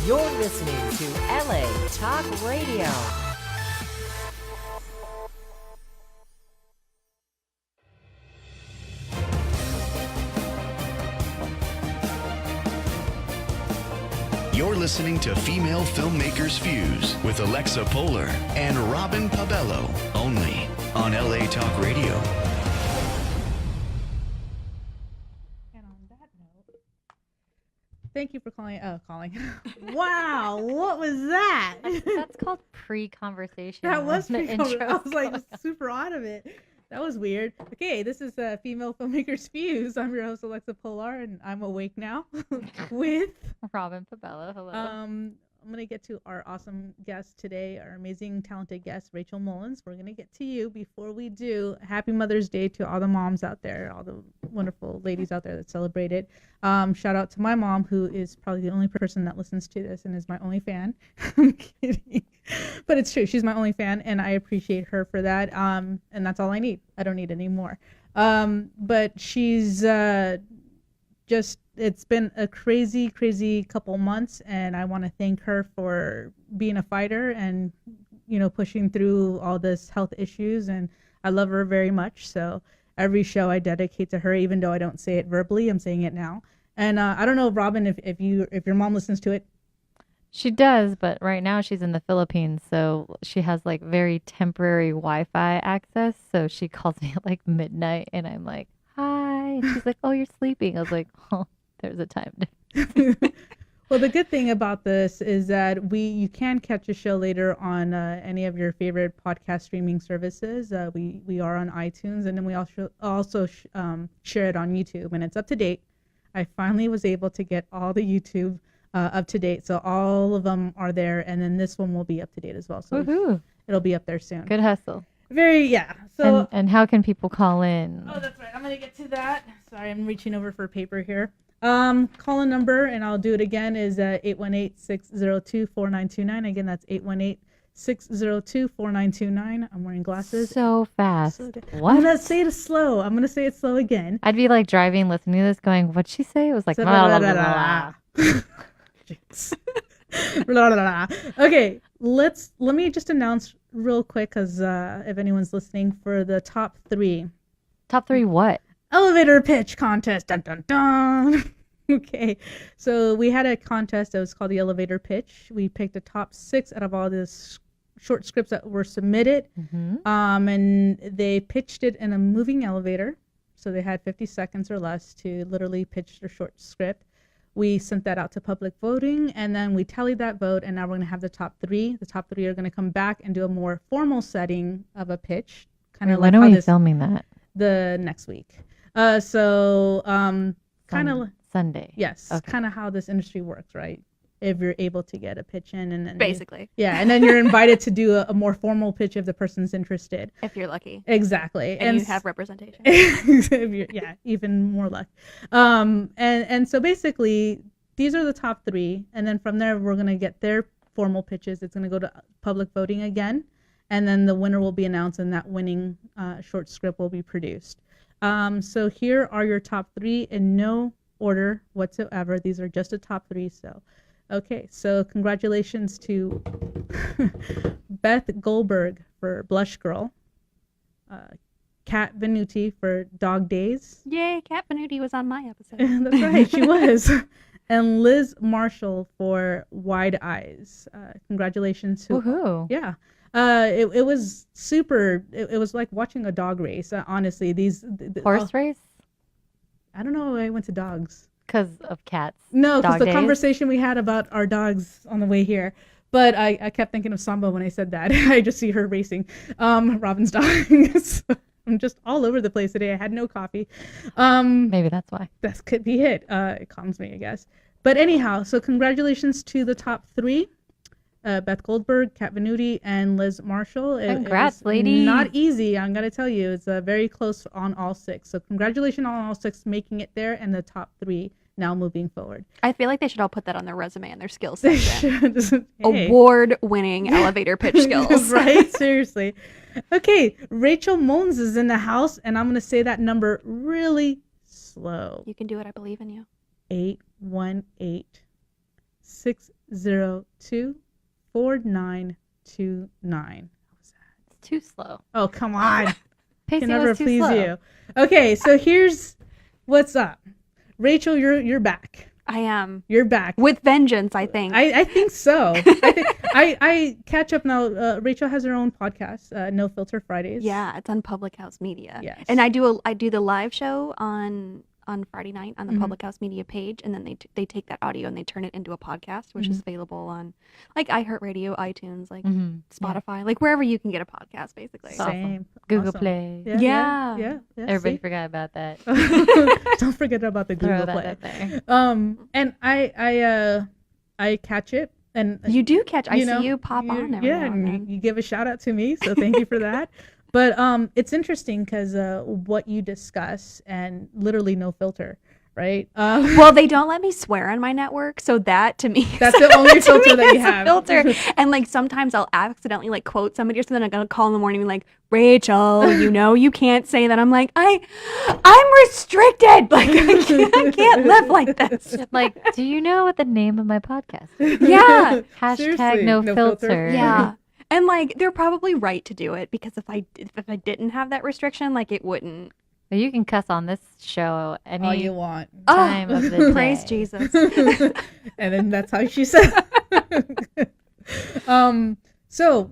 You're listening to LA Talk Radio. You're listening to Female Filmmakers Fuse with Alexa Polar and Robin Pabello, only on LA Talk Radio. And on that note, thank you for calling. Wow, what was that? That's called pre-conversation. That was pre-conversation. I was like super out of it. That was weird. Okay, this is Female Filmmakers Fuse. I'm your host, Alexa Polar, and I'm awake now with Robin Pabello. Hello. I'm going to get to our awesome guest today, our amazing, talented guest, Rachel Mullins. We're going to get to you. Before we do, happy Mother's Day to all the moms out there, all the wonderful ladies out there that celebrate it. Shout out to my mom, who is probably the only person that listens to this and is my only fan. I'm kidding. But it's true. She's my only fan, and I appreciate her for that. And that's all I need. I don't need any more. But she's it's been a crazy, crazy couple months, and I want to thank her for being a fighter and, pushing through all this health issues. And I love her very much. So every show I dedicate to her, even though I don't say it verbally, I'm saying it now. And I don't know, Robin, if your mom listens to it. She does, but right now she's in the Philippines, so she has like very temporary Wi-Fi access. So she calls me at like midnight, and I'm like, "Hi," and she's like, "Oh, you're sleeping." I was like, "Oh, there's a time difference." Well, the good thing about this is that you can catch a show later on any of your favorite podcast streaming services. We are on iTunes, and then we also share it on YouTube, and it's up to date. I finally was able to get all the YouTube up to date, so all of them are there, and then this one will be up to date as well. So Woohoo. It'll be up there soon. Good hustle. So and how can people call in? Oh, that's right. I'm gonna get to that. Sorry, I'm reaching over for paper here. Call in number, and I'll do it again, is 818-602-4929. Again, that's 818-602-4929. I'm wearing glasses. So fast. What? I'm gonna say it slow. I'm gonna say it slow again. I'd be like driving, listening to this, going, "What'd she say?" It was like, blah, blah, blah, blah. Blah, blah, blah. Okay, let me just announce real quick, because if anyone's listening, for the top 3 Top 3 what? elevator pitch contest. Dun dun dun. Okay, so we had a contest that was called the elevator pitch. We picked the top 6 out of all the short scripts that were submitted. And they pitched it in a moving elevator, so they had 50 seconds or less to literally pitch their short script. We sent that out to public voting, and then we tallied that vote, and now we're going to have the top 3. The top 3 are going to come back and do a more formal setting of a pitch. Kind of like when are we filming that? The next week. Kind of Sunday. Yes, Okay. kind of how this industry works, right? If you're able to get a pitch in, and basically, and then you're invited to do a more formal pitch if the person's interested. if you're lucky, Exactly, and you have representation. Even more luck. And so basically, these are the top 3, and then from there we're gonna get their formal pitches. It's gonna go to public voting again, and then the winner will be announced, and that winning short script will be produced. So here are your top 3 in no order whatsoever. These are just the top 3. So, okay. So congratulations to Beth Goldberg for Blush Girl, Kat Venuti for Dog Days. Yay, Kat Venuti was on my episode. That's right, she was. And Liz Marshall for Wide Eyes. Congratulations to Woohoo. Yeah. It was super. It was like watching a dog race. Honestly, Horse race? I don't know why I went to dogs. Because of cats. No, because Dog the days? conversation we had about our dogs on the way here. But I kept thinking of Samba when I said that. I just see her racing. Robin's dog. So I'm just all over the place today. I had no coffee. Maybe that's why. That could be it. It calms me, I guess. But anyhow, so congratulations to the top 3. Beth Goldberg, Kat Venuti, and Liz Marshall. Congrats, ladies. Not easy, I'm going to tell you. It's very close on all 6. So congratulations on all 6 making it there, and the top 3 now moving forward. I feel like they should all put that on their resume and their skills They section. should. Hey. Award-winning elevator pitch skills. Right? Seriously. Okay, Rachel Mullins is in the house, and I'm going to say that number really slow. You can do it. I believe in you. 818 602-4929. It's too slow. Oh, come on. Pacing Can never was too please slow. you. Okay, so here's what's up. Rachel, you're back. I am. You're back. With vengeance, I think. I think so. I catch up now. Rachel has her own podcast, No Filter Fridays. Yeah, it's on Public House Media. Yes. And I do the live show on Friday night on the Mhm. Public House Media page, and then they take that audio and they turn it into a podcast, which is available on like iHeartRadio, iTunes, like Mhm. Spotify, like wherever you can get a podcast, basically. Awesome. Same. Google Awesome. Play. Yeah. Everybody see? forgot about that. Don't forget about the Throw Google that Play. out there. And I catch it, and You do catch. I you see know, you pop on every yeah, now and and then. you give a shout out to me, so thank you for that. But it's interesting because what you discuss and literally no filter, right? Well, they don't let me swear on my network, so that to me That's the only to filter me that you is a have. filter. And like sometimes I'll accidentally like quote somebody or something. I'm gonna call in the morning and be like, Rachel, you know you can't say that. I'm like, I'm restricted. Like I can't live like this. Like, do you know what the name of my podcast is? Yeah. Hashtag Seriously, no no filter. filter. Yeah. And like they're probably right to do it because if I didn't have that restriction, like it wouldn't. But you can cuss on this show All you any want. time of the day. Praise Jesus. And then that's how she said. So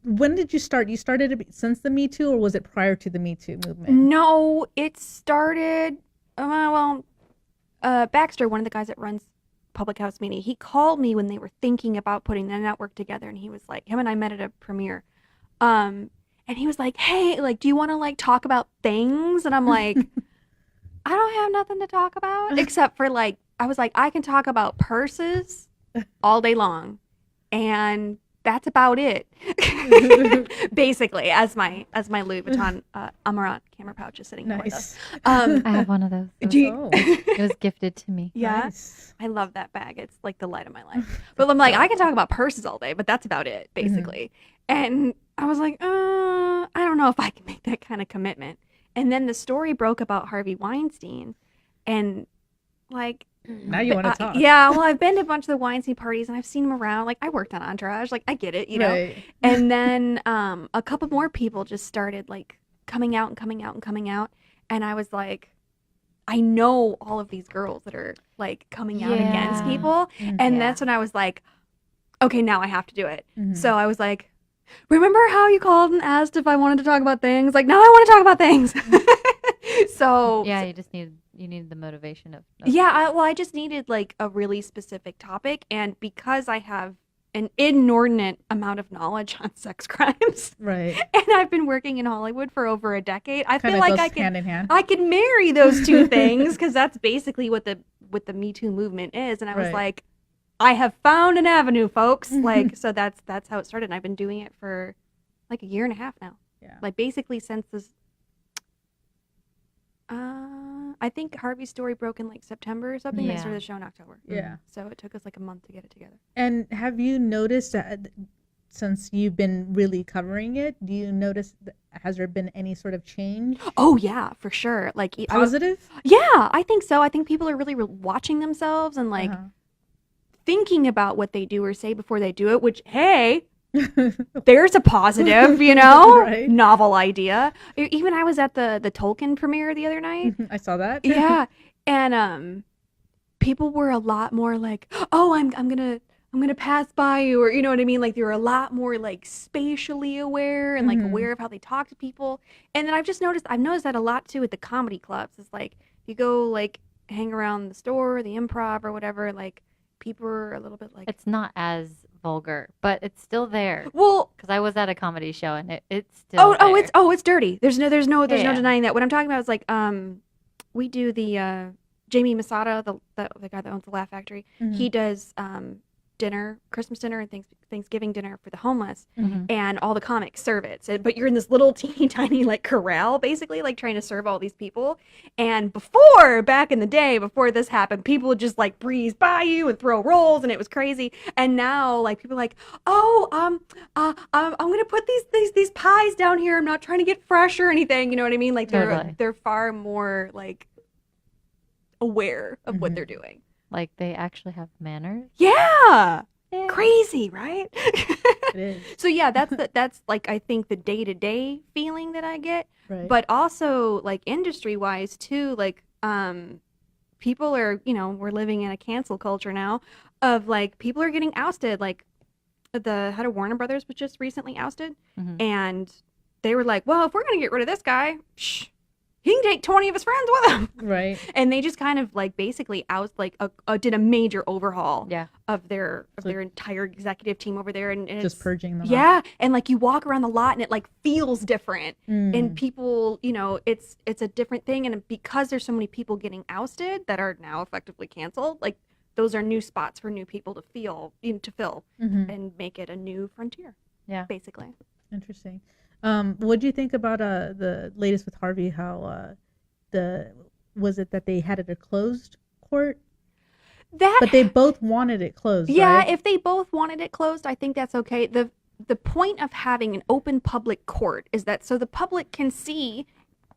when did you start? You started since the Me Too, or was it prior to the Me Too movement? No, it started. Baxter, one of the guys that runs Public House Media, he called me when they were thinking about putting the network together, and he was like, him and I met at a premiere, and he was like, "Hey, like, do you want to like talk about things?" And I'm like, "I don't have nothing to talk about except for like," I was like, "I can talk about purses all day long, and that's about it." Basically, as my Louis Vuitton Amaranth camera pouch is sitting behind us. Nice. I have one of those. Do you- Oh, It was gifted to me. Yeah. nice. I love that bag. It's like the light of my life. But I'm like, I can talk about purses all day, but that's about it, basically. And I was like, I don't know if I can make that kind of commitment. And then the story broke about Harvey Weinstein. And like, Now you want to talk. yeah, well, I've been to a bunch of the Weinstein parties and I've seen him around. Like, I worked on Entourage. Like, I get it, you know? Right. And then a couple more people just started like coming out and coming out and coming out. And I was like, I know all of these girls that are like coming out against Yeah. people. Mhm. And Yeah. that's when I was like, okay, now I have to do it. Mhm. So I was like, remember how you called and asked if I wanted to talk about things? Like, now I want to talk about things. So Yeah, you needed the motivation of yeah, I just needed like a really specific topic. And because I have an inordinate amount of knowledge on sex crimes, Right. and I've been working in Hollywood for over a decade, I Kind feel of like goes I can hand in hand. I can marry those two things because that's basically what the Me Too movement is. And I was Right. like, I have found an avenue, folks. Like, so that's how it started. And I've been doing it for like a year and a half now. Yeah. Like basically since this. I think Harvey's story broke in like September or something. They Yeah. started the show in October. Yeah. So it took us like a month to get it together. And have you noticed that since you've been really covering it, do you notice has there been any sort of change? Oh yeah, for sure. Like Positive? yeah, I think so. I think people are really watching themselves and like Uh-huh. thinking about what they do or say before they do it, which, hey, there's a positive, you know, Right. novel idea. Even I was at the Tolkien premiere the other night. I saw that. Yeah. And people were a lot more like, oh, I'm gonna pass by you, or you know what I mean? Like they were a lot more like spatially aware and like Mhm. aware of how they talk to people. And then I've noticed that a lot too at the comedy clubs. It's like if you go like hang around the store, the improv or whatever, like people are a little bit like It's not as vulgar, but it's still there. well, Because I was at a comedy show and it's still there. it's dirty. There's no Yeah. denying that. What I'm talking about is like we do the Jamie Masada, the guy that owns the Laugh Factory. Mhm. He does dinner, Christmas dinner, and Thanksgiving dinner for the homeless, Mhm. and all the comics serve it. So, but you're in this little teeny tiny like corral, basically, like trying to serve all these people. And back in the day, before this happened, people would just like breeze by you and throw rolls, and it was crazy. And now, like people are like, oh, I'm gonna put these pies down here. I'm not trying to get fresh or anything. You know what I mean? Like Totally. they're far more like aware of what Mhm. they're doing. Like they actually have manners. Yeah. Yeah. Crazy, right? It is. So yeah, that's like I think the day-to-day feeling that I get. Right. But also like industry-wise too, like people are, we're living in a cancel culture now of like people are getting ousted. Like the head of Warner Brothers was just recently ousted, and they were like, well, if we're gonna get rid of this guy, he can take 20 of his friends with him. Right. And they just kind of like basically did a major overhaul Yeah. of their entire executive team over there, and Just it's, purging them. yeah, and like you walk around the lot and it like feels different, Mm. and people, it's a different thing, and because there's so many people getting ousted that are now effectively canceled, like those are new spots for new people to fill Mhm. and make it a new frontier. Yeah. Basically. Interesting. What do you think about the latest with Harvey? How was it that they had it a closed court, but they both wanted it closed? Yeah, right? if they both wanted it closed, I think that's okay. The point of having an open public court is that so the public can see,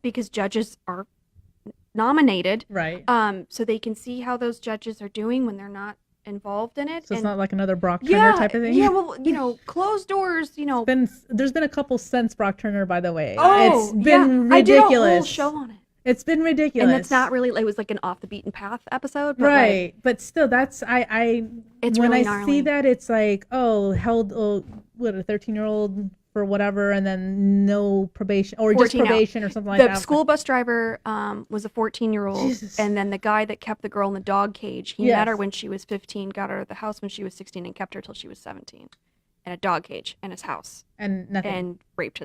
because judges are nominated, Right. so they can see how those judges are doing when they're not involved in it. So it's And not like another Brock Turner type of thing. Yeah, well, closed doors, There's been a couple since Brock Turner, by the way. Oh, It's been yeah. I did a whole ridiculous. show on it. It's been ridiculous. And it's not really, it was like an off the beaten path episode. But right, like, but still, that's I It's when really I gnarly. see that, it's like, held a 13-year-old for whatever, and then no probation or just 14 out. probation or something like the that. school bus driver was a 14-year-old, Jesus. and then the guy that kept the girl in the dog cage, he Yes. met her when she was 15, got her out of the house when she was 16, and kept her till she was 17 in a dog cage in his house, and nothing. and raped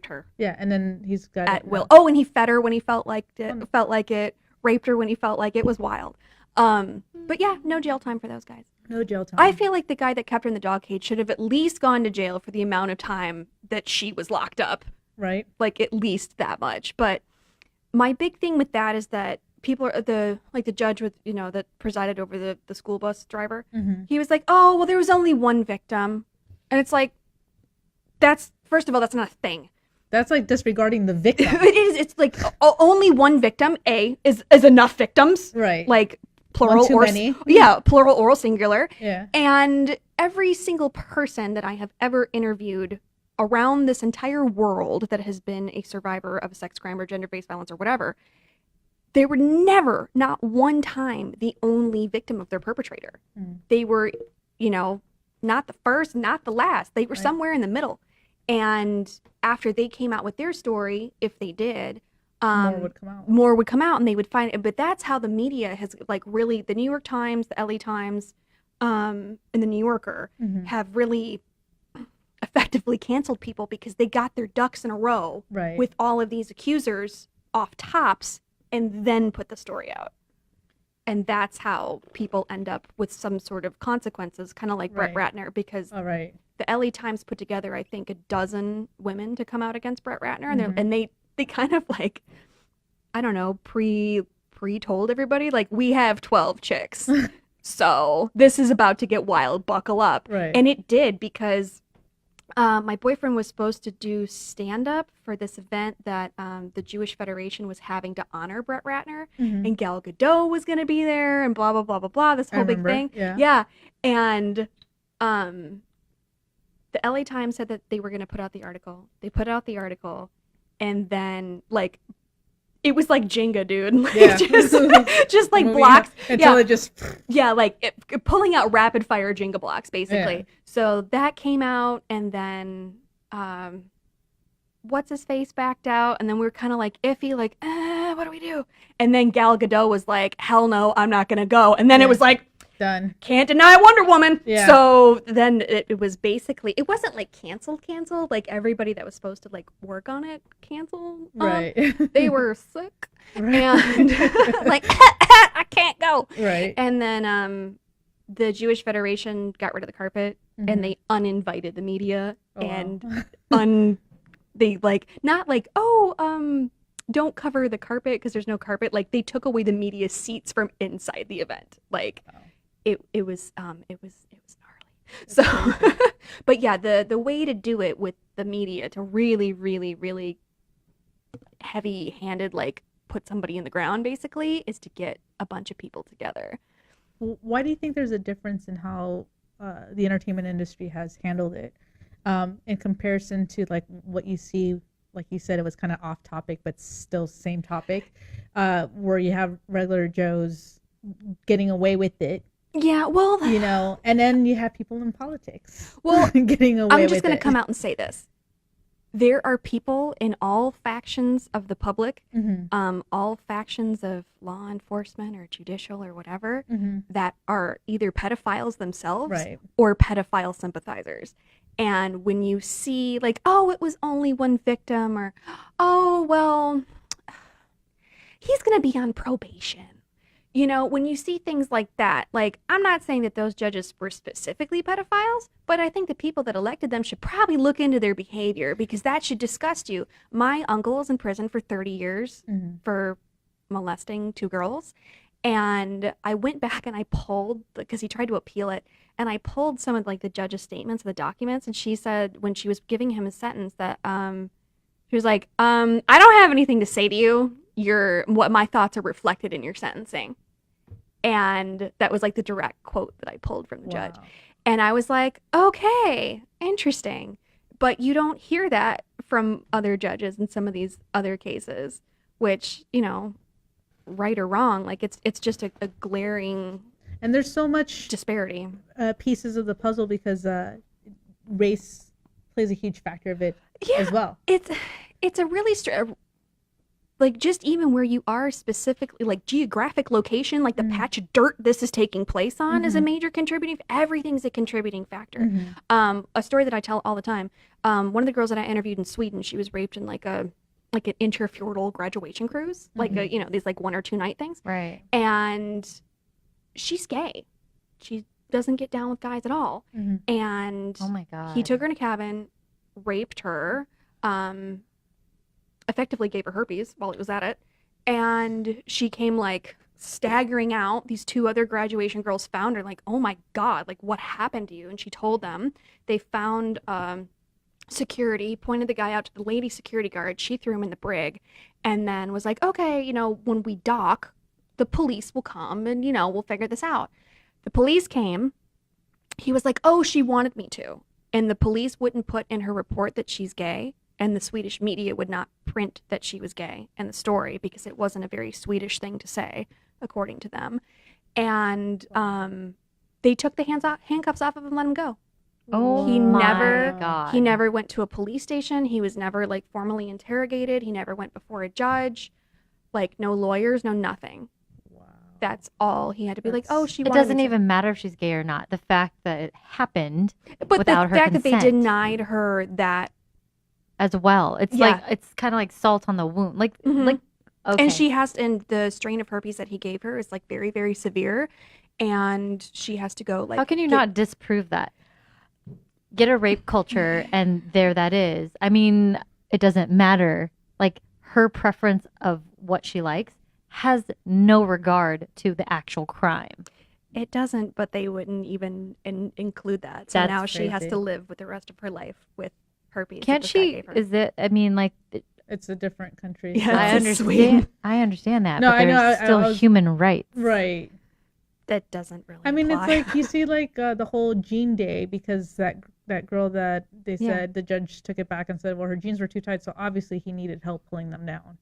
her Yeah, and then he's got at it. will. Oh, and he fed her when he felt like it, raped her when he felt like it. Was wild. But yeah, no jail time for those guys. No jail time. I feel like the guy that kept her in the dog cage should have at least gone to jail for the amount of time that she was locked up. right. Like at least that much. But my big thing with that is that people are the judge with that presided over the school bus driver. Mm-hmm. He was like, oh well, there was only one victim, and it's like, that's first of all, that's not a thing. That's like disregarding the victim. It is. It's like only one victim. Is enough victims. Right. Like plural One too or many. yeah, plural or singular. Yeah. And every single person that I have ever interviewed around this entire world that has been a survivor of a sex crime or gender-based violence or whatever, they were never, not one time, the only victim of their perpetrator. Mm. They were, not the first, not the last. They were Right. somewhere in the middle. And after they came out with their story, if they did, More would come out. more would come out, and they would find it. But that's how the media has, like, really, the New York Times, the LA Times, and the New Yorker Mhm. have really effectively canceled people because they got their ducks in a row Right. with all of these accusers off tops and then put the story out. And that's how people end up with some sort of consequences, kind of like Brett Right. Ratner, because All right. the LA Times put together, I think, a dozen women to come out against Brett Ratner, and, Mhm. and they kind of like, I don't know, pre-told everybody, like, we have 12 chicks, so this is about to get wild, buckle up. Right. And it did, because my boyfriend was supposed to do stand-up for this event that the Jewish Federation was having to honor Brett Ratner, Mhm. and Gal Gadot was going to be there, and blah, blah, blah, blah, blah, this I whole big remember, thing. yeah. Yeah. And the LA Times said that they were going to put out the article. They put out the article, and then, like, it was like Jenga, dude. Like, Yeah. just like Moving blocks. until Yeah. it just. Yeah, like pulling out rapid fire Jenga blocks, basically. Yeah. So that came out, and then what's his face backed out, and then we were kind of like iffy, like, what do we do? And then Gal Gadot was like, hell no, I'm not gonna go. And then Yeah. it was like, Done. can't deny Wonder Woman. Yeah. So then it was basically, it wasn't like canceled, like everybody that was supposed to like work on it canceled. Right. They were sick Right. and like, I can't go. Right. And then the Jewish Federation got rid of the carpet, Mhm. and they uninvited the media, Oh, wow. and they like, not like, don't cover the carpet because there's no carpet. Like, they took away the media seats from inside the event. Like, Oh. it was gnarly. So, but yeah, the way to do it with the media, to really, really, really heavy-handed, like, put somebody in the ground, basically, is to get a bunch of people together. why do you think there's a difference in how the entertainment industry has handled it in comparison to like what you see? Like you said, it was kind of off topic, but still same topic, where you have regular Joes getting away with it. Yeah, well, you know, and then you have people in politics. Well, getting away with it. I'm just going to come out and say this. There are people in all factions of the public, all factions of law enforcement or judicial or whatever, that are either pedophiles themselves or pedophile sympathizers. And when you see like, oh, it was only one victim, or, oh, well, he's going to be on probation. You know, when you see things like that, like, I'm not saying that those judges were specifically pedophiles, but I think the people that elected them should probably look into their behavior, because that should disgust you. My uncle is in prison for 30 years for molesting 2 girls. And I went back and I pulled, because he tried to appeal it, and I pulled some of like the judge's statements, the documents, and she said when she was giving him a sentence that she was like, I don't have anything to say to you. What my thoughts are reflected in your sentencing. And that was like the direct quote that I pulled from the judge. And I was like, okay, interesting. But you don't hear that from other judges in some of these other cases, which, you know, right or wrong, like it's just a glaring, and there's so much disparity pieces of the puzzle, because race plays a huge factor of it as well. It's a really like, just even where you are specifically, like geographic location, like the patch of dirt this is taking place on is a major contributing. Everything's a contributing factor. A story that I tell all the time. One of the girls that I interviewed in Sweden, she was raped in like an interfjordal graduation cruise, like you know, these like 1 or 2 night things. Right. And she's gay. She doesn't get down with guys at all. And oh my God, he took her in a cabin, raped her. Effectively gave her herpes while it was at it, and she came like staggering out. These 2 other graduation girls found her, like, oh my God, like, what happened to you? And she told them. They found security, pointed the guy out to the lady security guard. She threw him in the brig, and then was like, okay, you know, when we dock, the police will come and, you know, we'll figure this out. The police came. He was like, oh, she wanted me to. And the police wouldn't put in her report that she's gay. And the Swedish media would not print that she was gay in the story, because it wasn't a very Swedish thing to say, according to them. And they took the handcuffs off of him and let him go. Oh, he God. He never went to a police station. He was never like formally interrogated. He never went before a judge. Like, no lawyers, no nothing. Wow. That's all. He had to be like, oh, she wanted me to. It doesn't even matter if she's gay or not. The fact that it happened but without her consent. But the fact that they denied her that as well. It's like, it's kind of like salt on the wound. Like, like, okay. And she has, and the strain of herpes that he gave her is like very, very severe. And she has to go like. How can you not disprove that? Get a rape culture and there that is. I mean, it doesn't matter. Like, her preference of what she likes has no regard to the actual crime. It doesn't, but they wouldn't even include that. So now she has to live with the rest of her life with herpes. Can't she? Is it? I mean, like, it's a different country. Yeah, I understand. I understand that. No, but there's still human rights. Right. That doesn't really. I mean, apply. it's like you see, like the whole Jean Day, because that girl that they said the judge took it back and said, well, her jeans were too tight, so obviously he needed help pulling them down.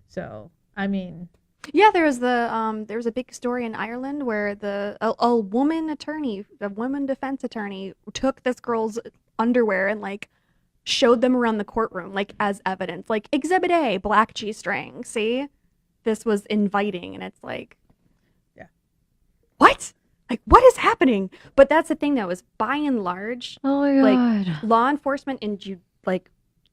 So I mean. Yeah, there was a big story in Ireland where a woman defense attorney took this girl's underwear and like showed them around the courtroom like as evidence, like Exhibit A, black G-string. See, this was inviting, and it's like, yeah, what? Like, what is happening? But that's the thing, though, is by and large, oh my God, like law enforcement and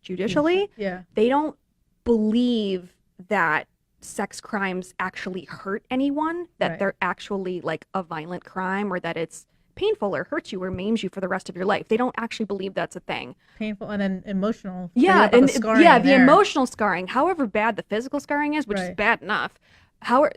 judicially, they don't believe that sex crimes actually hurt anyone, that they're actually like a violent crime, or that it's painful or hurts you or maims you for the rest of your life. They don't actually believe that's a thing. Painful and then emotional. Yeah, and the emotional scarring, however bad the physical scarring is, which is bad enough.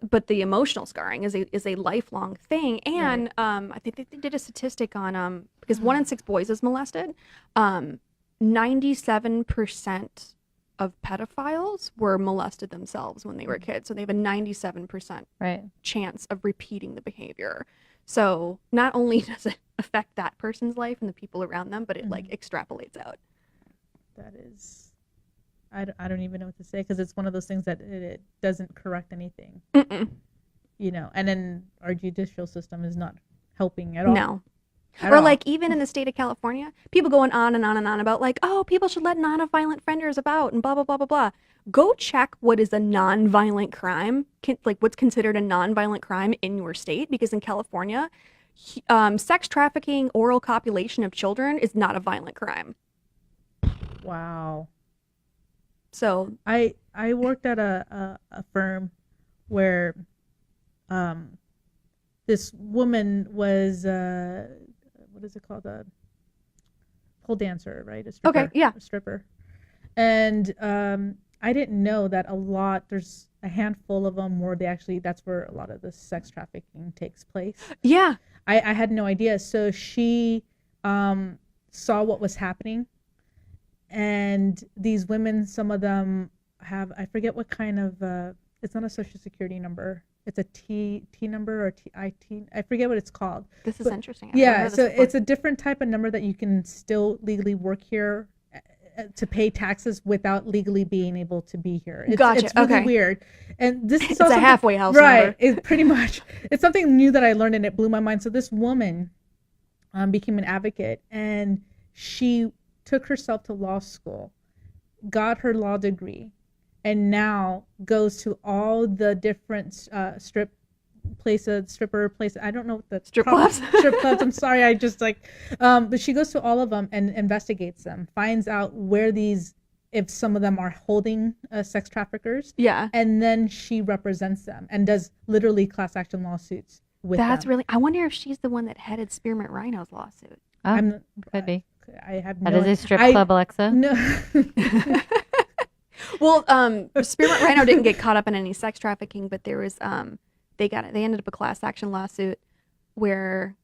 But the emotional scarring is a lifelong thing. And I think they did a statistic on because 1 in 6 boys is molested. 97% of pedophiles were molested themselves when they were kids. So they have a 97% chance of repeating the behavior. So not only does it affect that person's life and the people around them, but it like extrapolates out. That is, I don't even know what to say, because it's one of those things that it doesn't correct anything. You know, and then our judicial system is not helping at all. No. At Or all. like even in the state of California, people going on and on and on about like, oh, people should let non-violent offenders about and blah, blah, blah, blah, blah. Go check what is a non-violent crime, like what's considered a non-violent crime in your state. Because in California, sex trafficking, oral copulation of children is not a violent crime. Wow. So I worked at a firm where this woman was what is it called, a pole dancer, right? A stripper. Okay, yeah. A stripper. And I didn't know that there's a handful of them where that's where a lot of the sex trafficking takes place. yeah. I had no idea. So she saw what was happening, and these women, some of them have, I forget what kind of, it's not a social security number. It's a T number or TIT. I forget what it's called. This is interesting. I've never Yeah, heard so this before. it's a different type of number that you can still legally work here to pay taxes without legally being able to be here. Gotcha, It's really okay. weird. And this is It's a also halfway house right, number. It pretty much. It's something new that I learned and it blew my mind. So this woman became an advocate, and she took herself to law school, got her law degree, and now goes to all the different stripper places. I don't know what the Strip clubs? Strip clubs. I'm sorry. I just but she goes to all of them and investigates them, finds out where if some of them are holding sex traffickers. Yeah. And then she represents them and does literally class action lawsuits with That's them. really, I wonder if she's the one that headed Spearmint Rhino's lawsuit. Oh, could be. I have That no. is a strip I- club, Alexa. No. Well, Spearmint Rhino didn't get caught up in any sex trafficking, but there was they ended up a class action lawsuit where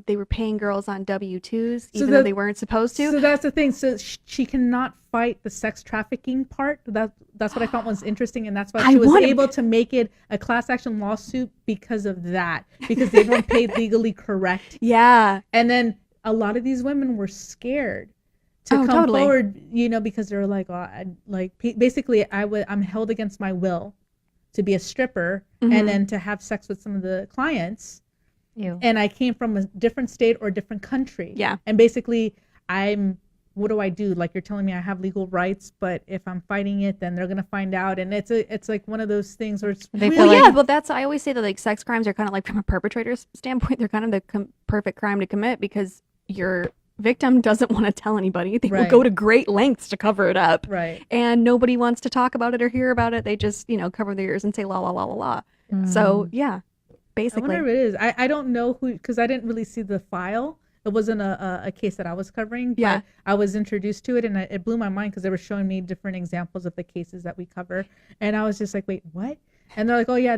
they were paying girls on W-2s even though they weren't supposed to. So that's the thing. So she cannot fight the sex trafficking part. That's what I found was interesting, and that's why she was able to make it a class action lawsuit because of that, because they weren't paid legally correct. Yeah. And then a lot of these women were scared to come totally. forward, because they're like, basically I'm held against my will to be a stripper and then to have sex with some of the clients. Ew. And I came from a different state or a different country. Yeah. And basically what do I do? Like, you're telling me I have legal rights, but if I'm fighting it, then they're going to find out. And it's like one of those things where it's They really, feel Well, like- yeah, but I always say that like sex crimes are kind of like from a perpetrator's standpoint, they're kind of the perfect crime to commit because your victim doesn't want to tell anybody. They will Right. go to great lengths to cover it up. right. And nobody wants to talk about it or hear about it. They just, cover their ears and say la la la la la. So yeah, I basically. wonder if it is. I don't know who, because I didn't really see the file. It wasn't a case that I was covering, but Yeah. I was introduced to it, and it blew my mind because they were showing me different examples of the cases that we cover, and I was just like, wait, what? And they're like, oh yeah,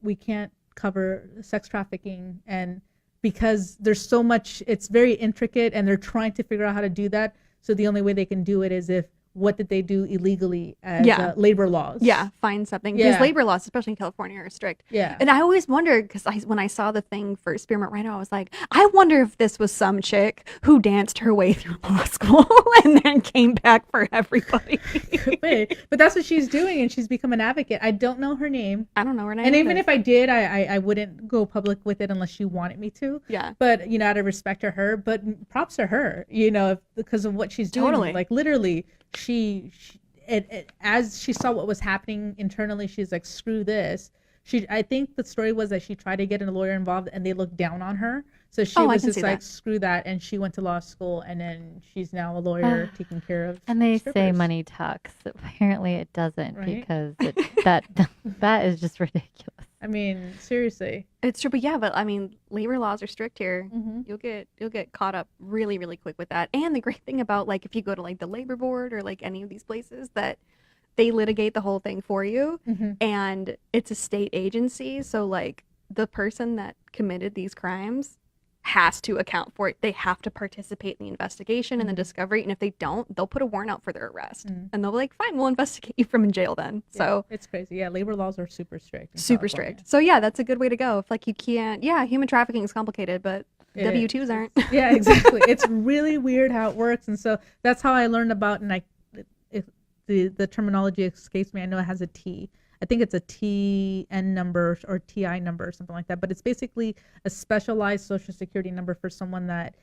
we can't cover sex trafficking, and because there's so much, it's very intricate, and they're trying to figure out how to do that. So the only way they can do it is if what did they do illegally as Yeah. labor laws? Yeah, find something. Yeah. Because labor laws, especially in California, are strict. Yeah. And I always wondered, because when I saw the thing for Spearmint Rhino, I was like, I wonder if this was some chick who danced her way through law school and then came back for everybody. Wait, but that's what she's doing, and she's become an advocate. I don't know her name. I don't know her name. And even either. if I did, I wouldn't go public with it unless she wanted me to. Yeah. But, out of respect to her, but props to her, because of what she's doing. Totally. Like, literally, as she saw what was happening internally, she's like, screw this. I think the story was that she tried to get a lawyer involved and they looked down on her. So she I was can just see like, that. screw that. And she went to law school, and then she's now a lawyer taking care of And they say strippers. money talks. Apparently, it doesn't Right? because that is just ridiculous. I mean, seriously. It's true, but yeah, labor laws are strict here. Mm-hmm. You'll get caught up really, really quick with that. And the great thing about like if you go to like the labor board or like any of these places that they litigate the whole thing for you, Mm-hmm. and it's a state agency, so like the person that committed these crimes has to account for it. They have to participate in the investigation and the discovery, and if they don't, they'll put a warrant out for their arrest, and they'll be like, fine, we'll investigate you from in jail then. Yeah, so it's crazy. Yeah, labor laws are super strict in super California. strict. So yeah, that's a good way to go. If like you can't, human trafficking is complicated, but W-2s aren't. Yeah, exactly. It's really weird how it works, and so that's how I learned about. And if the terminology escapes me, I know it has a T. I think it's a TN number or TI number or something like that. But it's basically a specialized social security number for someone that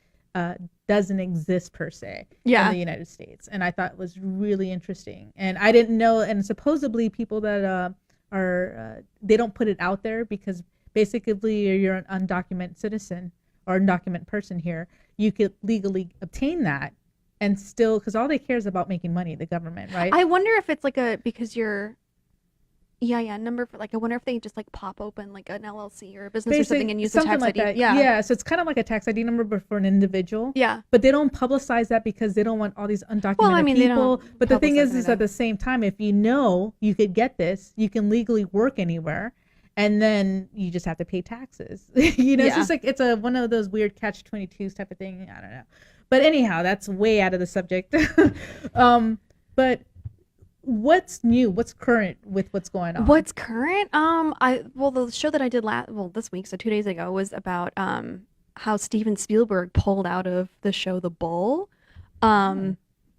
doesn't exist per se in the United States. And I thought it was really interesting. And I didn't know. And supposedly people that they don't put it out there because basically you're an undocumented citizen or undocumented person here. You could legally obtain that and still, because all they care is about making money, the government, right? I wonder if it's like because you're number for like, I wonder if they just like pop open like an LLC or a business or something and use the tax like ID. That. Yeah, so it's kind of like a tax ID number but for an individual. Yeah. But they don't publicize that because they don't want all these undocumented people. But the thing is at the same time, if you know you could get this, you can legally work anywhere, and then you just have to pay taxes. It's just like it's one of those weird catch-22s type of thing. I don't know. But anyhow, that's way out of the subject. But what's new? What's current with what's going on? What's current? The show that I did this week, so 2 days ago, was about how Steven Spielberg pulled out of the show The Bull,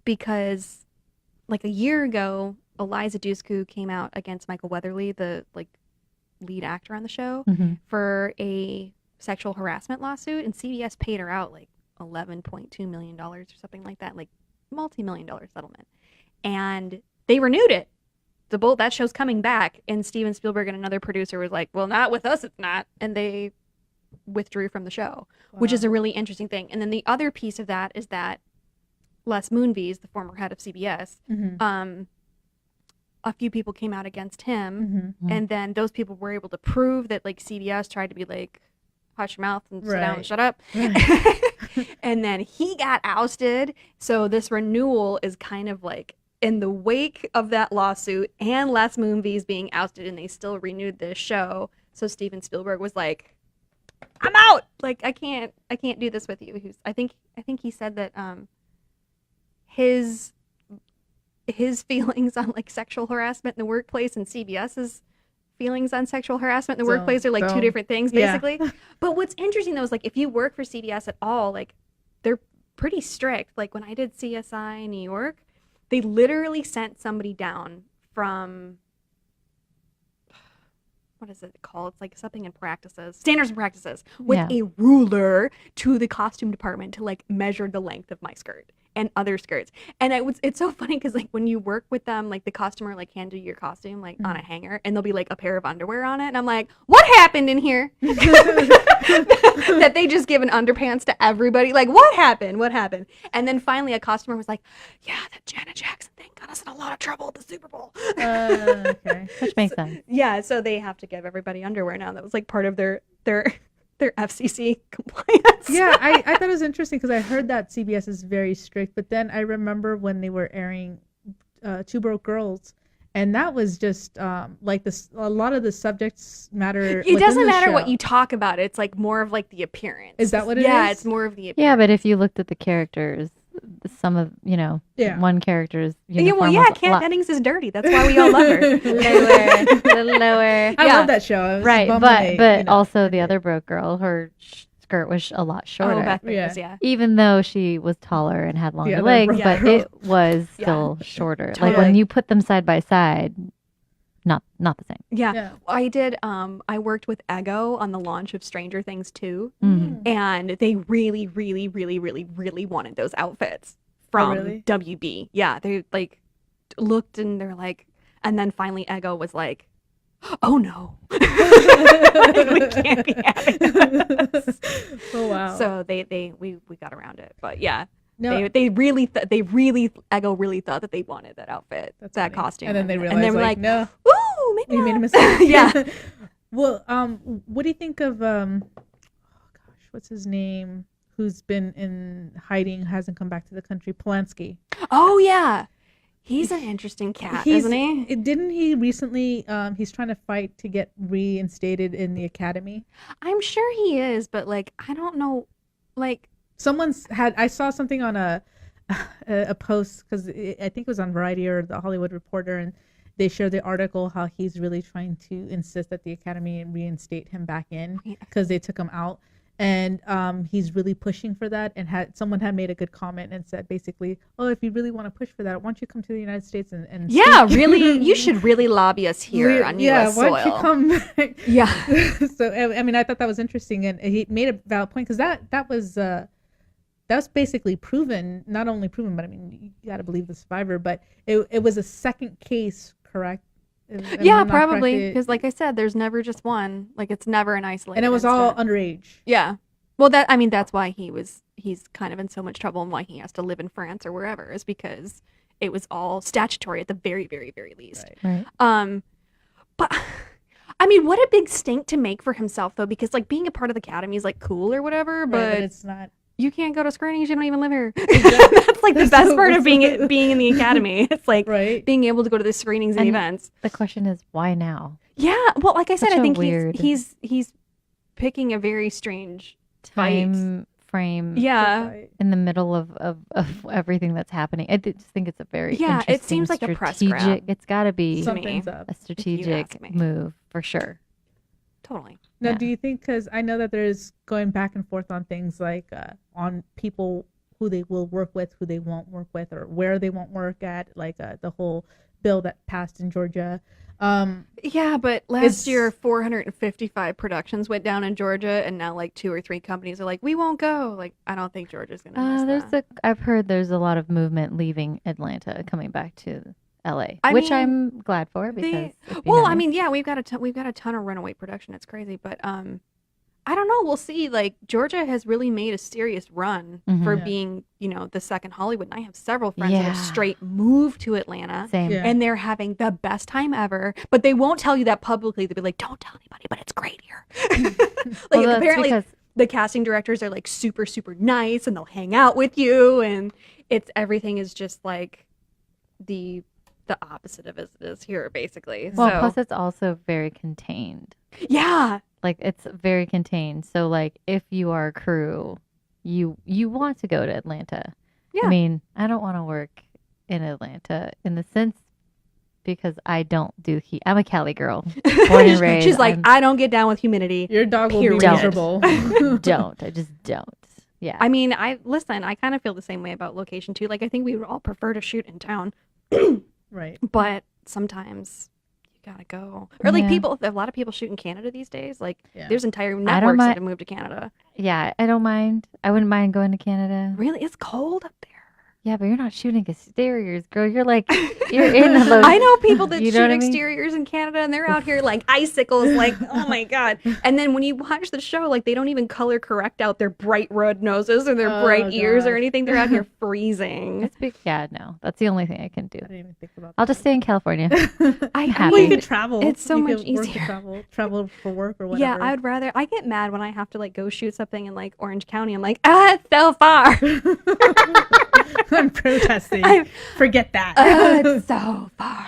because like a year ago, Eliza Dushku came out against Michael Weatherly, the like lead actor on the show, for a sexual harassment lawsuit, and CBS paid her out like $11.2 million or something like that, like multi-million-dollar settlement, and they renewed it. The Bull, that show's coming back, and Steven Spielberg and another producer was like, well, not with us, it's not. And they withdrew from the show, which is a really interesting thing. And then the other piece of that is that Les Moonves, the former head of CBS, a few people came out against him, and then those people were able to prove that like CBS tried to be like, hush your mouth and sit down and shut up. And then he got ousted. So this renewal is kind of like in the wake of that lawsuit and Les Moonves being ousted, and they still renewed this show. So Steven Spielberg was like, I'm out. Like, I can't do this with you. I think he said that his feelings on like sexual harassment in the workplace and CBS's feelings on sexual harassment in the workplace are like two different things, basically. Yeah. But what's interesting though is like if you work for CBS at all, like they're pretty strict. Like when I did CSI in New York, they literally sent somebody down from, what is it called? It's like something in standards and practices, with a ruler to the costume department to like measure the length of my skirt and other skirts. And it's so funny because like when you work with them, like the costumer like hand you your costume like on a hanger, and there'll be like a pair of underwear on it, and I'm like, what happened in here? That they just given underpants to everybody. Like, what happened? And then finally a costumer was like, yeah, that Janet Jackson thing got us in a lot of trouble at the Super Bowl. Okay. Which makes sense. Yeah, so they have to give everybody underwear now. That was like part of their FCC compliance. Yeah, I thought it was interesting because I heard that CBS is very strict, but then I remember when they were airing Two Broke Girls, and that was just like this. A lot of the subjects matter. It doesn't matter what you talk about. It's like more of like the appearance. Is that what it is? Yeah, it's more of the appearance. Yeah, but if you looked at the characters, some of one character's uniform Kat Dennings is dirty. That's why we all love her. lower. I love that show. Right, but also the other broke girl, her skirt was a lot shorter. Oh, Beth Davis, Even though she was taller and had longer legs, but it was still shorter. Totally. Like when you put them side by side, not the same. Yeah. I did. I worked with Ego on the launch of Stranger Things 2, and they really, really, really, really, really wanted those outfits from WB. Yeah, they like looked and they're like, and then finally Ego was like, oh no, we can't be having this. Oh wow. So we got around it, but yeah. No. They really Ego really thought that they wanted that outfit, that costume, and then they realized, and they were like, no, ooh, maybe we made a mistake. Yeah. Well, what do you think of what's his name? Who's been in hiding, hasn't come back to the country? Polanski. Oh yeah, he's an interesting cat, isn't he? Didn't he recently? He's trying to fight to get reinstated in the Academy. I'm sure he is, but like I don't know. Like, I saw something on a post, because I think it was on Variety or the Hollywood Reporter, and they showed the article how he's really trying to insist that the Academy reinstate him back in because they took him out. And he's really pushing for that, and someone had made a good comment and said basically, oh, if you really want to push for that, why don't you come to the United States and yeah, really, you should really lobby us here on U.S. soil. Why don't you come back? Yeah. So I mean, I thought that was interesting, and he made a valid point, because that was basically proven, not only proven, but I mean, you got to believe the survivor, but it was a second case, correct? Yeah, probably, because like I said, there's never just one. Like, it's never an isolated. And it was all underage. Yeah. Well, that's why he's kind of in so much trouble, and why he has to live in France or wherever, is because it was all statutory at the very, very, very least. Right. But I mean, what a big stink to make for himself, though, because like being a part of the Academy is like cool or whatever, but it's not. You can't go to screenings. You don't even live here. That's like the best part of being in the Academy. It's like being able to go to the screenings and events. The question is, why now? Yeah. Well, like I said, I think weird he's picking a very strange time frame. Yeah. In the middle of everything that's happening. I just think it's a very it seems like a press grab. It's got to be something's up. A strategic move for sure. Totally. Now, do you think, because I know that there's going back and forth on things like on people who they will work with, who they won't work with, or where they won't work at, like the whole bill that passed in Georgia. Yeah, but last year 455 productions went down in Georgia, and now like 2 or 3 companies are like, we won't go. Like, I don't think Georgia's going to miss that. I've heard there's a lot of movement leaving Atlanta, coming back to LA, which I'm glad for, because I mean, yeah, we've got a ton of runaway production. It's crazy, but I don't know. We'll see. Like, Georgia has really made a serious run for being, the second Hollywood. And I have several friends that have straight moved to Atlanta, and they're having the best time ever. But they won't tell you that publicly. They'll be like, "Don't tell anybody," but it's great here. Apparently, the casting directors are like super, super nice, and they'll hang out with you, and everything is just like the opposite of as it is here, basically. Well, plus it's also very contained. Yeah. Like, it's very contained. So, like, if you are a crew, you want to go to Atlanta. Yeah. I mean, I don't want to work in Atlanta in the sense, because I don't do heat. I'm a Cali girl. Born and raised. She's like, I don't get down with humidity. Your dog will be miserable. I just don't. Yeah. I mean, I kind of feel the same way about location, too. Like, I think we would all prefer to shoot in town. Right. But sometimes you gotta go. Or like a lot of people shoot in Canada these days. Like, there's entire networks that have moved to Canada. Yeah, I don't mind. I wouldn't mind going to Canada. Really? It's cold up there. Yeah, but you're not shooting exteriors, girl. You're like, you're in the I know people that shoot exteriors in Canada, and they're out here like icicles, like, oh my God. And then when you watch the show, like, they don't even color correct out their bright red noses or their bright ears or anything. They're out here freezing. Yeah, no, that's the only thing I can do. I didn't even think about that. I'll just stay in California. Well, you could travel. It's so much easier. Travel for work or whatever. Yeah, I get mad when I have to like go shoot something in like Orange County. I'm like, it's so far. I'm protesting. Forget that. It's so far.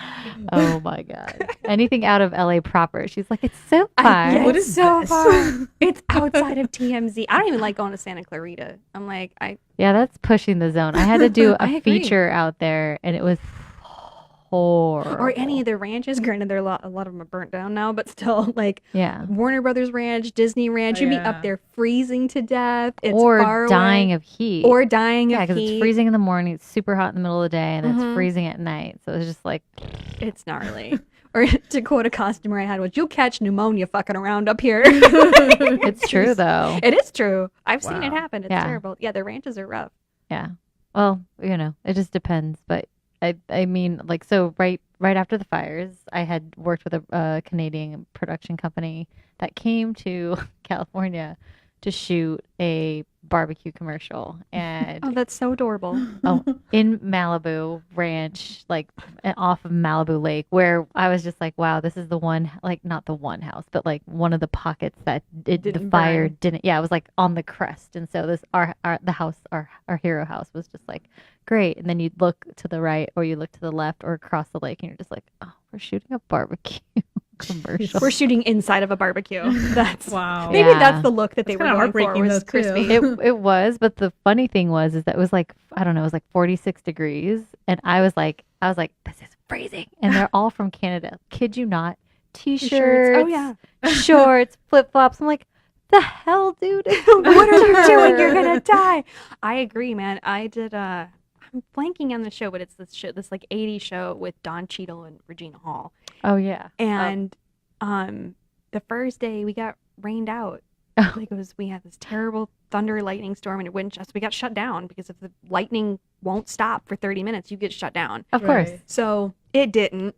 Oh my God. Anything out of LA proper. She's like, it's so far. What is so far? It's outside of TMZ. I don't even like going to Santa Clarita. I'm like, yeah, that's pushing the zone. I had to do a feature out there, and it was horrible. Or any of the ranches. Granted, a lot of them are burnt down now, but still, like, Warner Brothers Ranch, Disney Ranch, you'd be up there freezing to death. It's far away. Dying of heat. Yeah, because it's freezing in the morning, it's super hot in the middle of the day, and it's freezing at night. So it's just like, it's gnarly. Or to quote a customer I had was, "You'll catch pneumonia fucking around up here." It's true, though. It is true. I've seen it happen. It's terrible. Yeah, the ranches are rough. Yeah. Well, it just depends, but I mean, like, so right after the fires, I had worked with a Canadian production company that came to California to shoot a barbecue commercial, and oh, that's so adorable. In Malibu Ranch, like off of Malibu Lake, where I was just like, wow, this is the one, like, not the one house, but like one of the pockets that the fire didn't. Yeah, it was like on the crest, and so our hero house was just like great. And then you'd look to the right, or you look to the left, or across the lake, and you're just like, oh, we're shooting a barbecue. commercial. We're shooting inside of a barbecue. That's Wow. maybe Yeah. that's the look that they That's were kinda going for, heartbreaking was though, too. crispy. It was, but the funny thing was is that it was like, I don't know, it was like 46 degrees, and I was like, this is freezing, and they're all from Canada. Kid you not, t-shirts, Oh yeah. shorts, flip flops. I'm like, the hell, dude? What are you doing? You're gonna die. I agree, man. I did. I'm blanking on the show, but it's this like 80s show with Don Cheadle and Regina Hall. Oh yeah, And the first day we got rained out. Oh. Like we had this terrible thunder lightning storm and it wouldn't we got shut down because if the lightning won't stop for 30 minutes, you get shut down. of course. Right. So it didn't.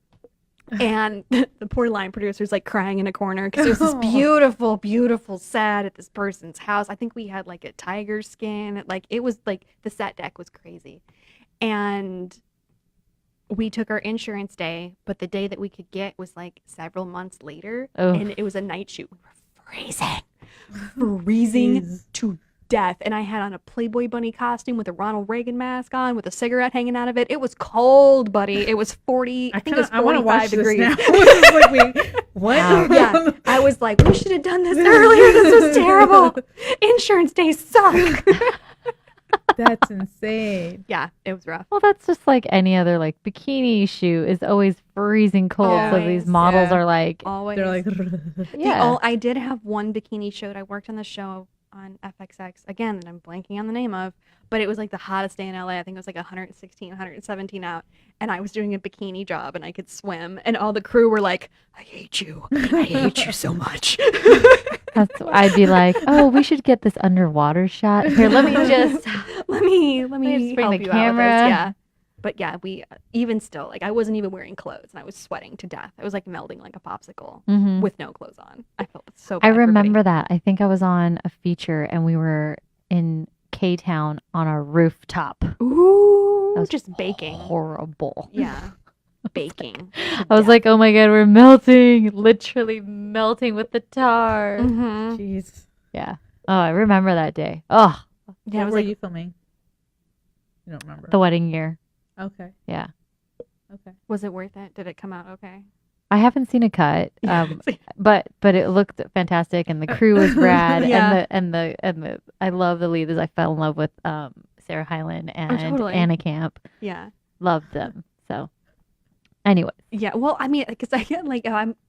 And the poor line producer's like crying in a corner because it was this beautiful, beautiful set at this person's house. I think we had like a tiger skin. Like it was like the set deck was crazy. And we took our insurance day, but the day that we could get was like several months later. Oh. And it was a night shoot. We were freezing Jeez. to death. And I had on a Playboy bunny costume with a Ronald Reagan mask on with a cigarette hanging out of it. It was cold, buddy. It was 40, I think it was 45 degrees. This now. This is like, wait, what? Wow. Yeah, I was like, we should have done this earlier. This was terrible. Insurance days suck. That's insane. Yeah, it was rough. Well, that's just like any other like bikini shoot is always freezing cold. So Always, these models yeah. are like, Always. They're like, yeah. I did have one bikini shoot. I worked on the show on FXX again that I'm blanking on the name of, but it was like the hottest day in LA. I think it was like 116, 117 out, and I was doing a bikini job and I could swim, and all the crew were like, I hate you so much. I'd be like, oh, we should get this underwater shot. Here, let me just. let me just bring help the you out with camera. this. Yeah, but yeah, we even still, like, I wasn't even wearing clothes and I was sweating to death. I was like melting like a popsicle Mhm. with no clothes on. I felt so I bad for everybody. remember that. I think I was on a feature and we were in K-Town on a rooftop. Ooh, That was just baking. Horrible. Yeah, baking. I was like, oh my God, we're melting. Literally melting with the tar. Mm-hmm. jeez. Yeah. Oh, I remember that day. Oh, Yeah, I What was were like, you filming? You don't remember. the wedding year. Okay. Yeah. Okay. was it worth it? Did it come out okay? I haven't seen a cut, but it looked fantastic, and the crew was rad, Yeah. and the I love the leaders. I fell in love with Sarah Hyland and totally. Anna Camp. Yeah. Loved them. So, anyway, Yeah, well, I mean, because I get like,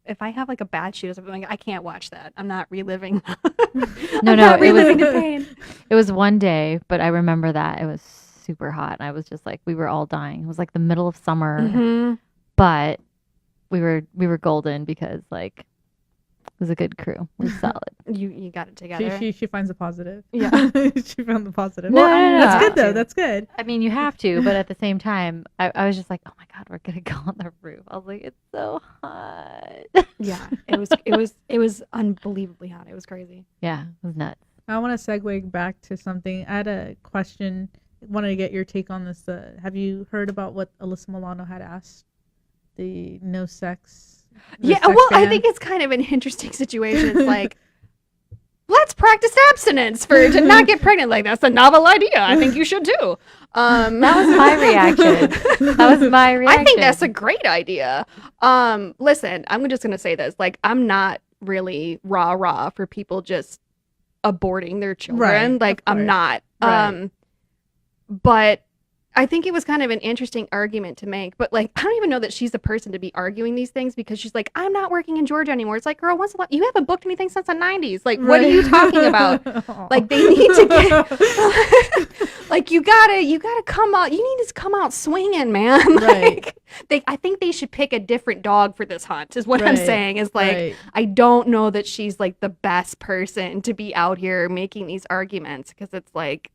if I have like a bad shoot or something, like, I can't watch that. I'm not reliving. No, I'm no, not it was- reliving the pain. it was one day, but I remember that it was super hot, and I was just like, we were all dying. It was like the middle of summer, Mhm. but we were golden because like it was a good crew. It was solid. You got it together. She finds a positive. Yeah. She found the positive. No, no, no, That's no. good though. That's good. I mean, you have to, but at the same time, I was just like, oh my God, we're gonna go on the roof. I was like, it's so hot. Yeah, it was unbelievably hot. It was crazy. Yeah, it was nuts. I want to segue back to something. I had a question. Wanted to get your take on this. Have you heard about what Alyssa Milano had asked? The no sex. Yeah, sex well, I ban? think it's kind of an interesting situation. It's like, let's practice abstinence to not get pregnant. Like, that's a novel idea. I think you should too. That was my reaction. That was my reaction. I think that's a great idea. Listen, I'm just gonna say this. Like, I'm not really rah for people just aborting their children. Right, like, of I'm course. not. Right. But I think it was kind of an interesting argument to make. But like, I don't even know that she's the person to be arguing these things because she's like, I'm not working in Georgia anymore. It's like, girl, you haven't booked anything since the 90s. Like, what are you talking about? Like, they need to get like, you gotta come out. You need to come out swinging, man. Right. Like, I think they should pick a different dog for this hunt. Is what I'm Right, saying. Is like, right. I don't know that she's like the best person to be out here making these arguments because it's like.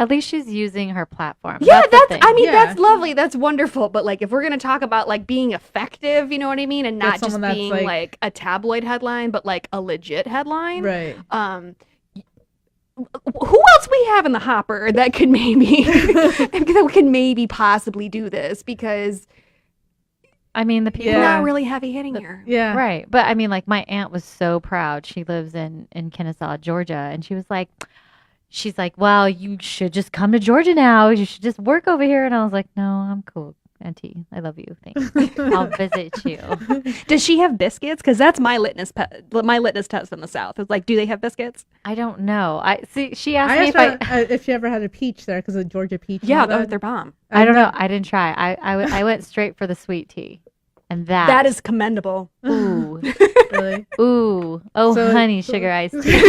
At least she's using her platform. Yeah, the that's thing. I mean, Yeah. that's lovely. That's wonderful. But like, if we're gonna talk about like being effective, you know what I mean, and Get not just someone that's, being like- like a tabloid headline, but like a legit headline. Right. Who else we have in the hopper that could maybe that could maybe possibly do this? Because I mean, the people. we're Yeah. not really heavy hitting here. Yeah. Right. But I mean, like, my aunt was so proud. She lives in Kennesaw, Georgia. And she's like, well, you should just come to Georgia now. You should just work over here. And I was like, no, I'm cool. Auntie. I love you. Thanks. I'll visit you. Does she have biscuits? Because that's my litmus test in the South. It's like, do they have biscuits? I don't know. I see. She asked me if she ever had a peach there because of Georgia peach. Yeah, they're bomb. I don't know. I didn't try. I went straight for the sweet tea, and that is commendable. Ooh, Really? ooh, oh, honey, sugar iced tea.